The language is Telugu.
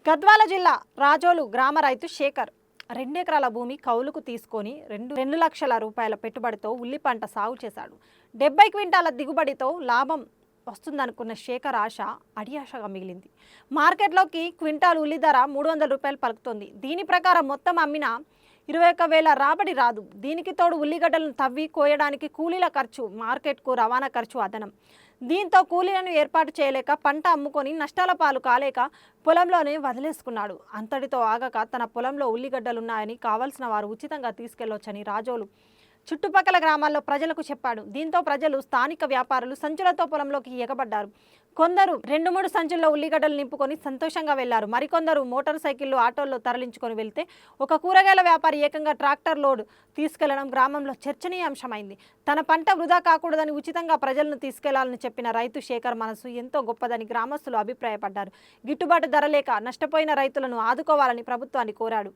గద్వాల జిల్లా రాజోలు గ్రామ రైతు శేఖర్ 2 ఎకరాల భూమి కౌలుకు తీసుకొని 2 లక్షల రూపాయల పెట్టుబడితో ఉల్లి పంట సాగు చేశాడు. 70 క్వింటాల దిగుబడితో లాభం వస్తుందనుకున్న శేఖర్ ఆశ అడియాశగా మిగిలింది. మార్కెట్లోకి క్వింటాల్ ఉల్లి ధర 300 రూపాయలు పలుకుతోంది. దీని ప్రకారం మొత్తం అమ్మిన 21,000 రాబడి రాదు. దీనికి తోడు ఉల్లిగడ్డలను తవ్వి కోయడానికి కూలీల ఖర్చు, మార్కెట్కు రవాణా ఖర్చు అదనం. దీంతో కూలీలను ఏర్పాటు చేయలేక పంట అమ్ముకొని నష్టాల పాలు కాలేక పొలంలోనే వదిలేసుకున్నాడు. అంతటితో ఆగక తన పొలంలో ఉల్లిగడ్డలున్నాయని కావాల్సిన వారు ఉచితంగా తీసుకెళ్లొచ్చని రాజోలు చుట్టుపక్కల గ్రామాల్లో ప్రజలకు చెప్పాడు. దీంతో ప్రజలు, స్థానిక వ్యాపారులు సంచులతో పొలంలోకి ఎగబడ్డారు. కొందరు 2-3 సంచుల్లో ఉల్లిగడ్డలు నింపుకొని సంతోషంగా వెళ్లారు. మరికొందరు మోటార్ సైకిళ్లు, ఆటోల్లో తరలించుకొని వెళ్తే ఒక కూరగాయల వ్యాపారి ఏకంగా ట్రాక్టర్ లోడ్ తీసుకెళ్లడం గ్రామంలో చర్చనీయాంశమైంది. తన పంట వృధా కాకూడదని ఉచితంగా ప్రజలను తీసుకెళ్లాలని చెప్పిన రైతు శేఖర్ మనసు ఎంతో గొప్పదని గ్రామస్తులు అభిప్రాయపడ్డారు. గిట్టుబాటు ధర లేక నష్టపోయిన రైతులను ఆదుకోవాలని ప్రభుత్వాన్ని కోరాడు.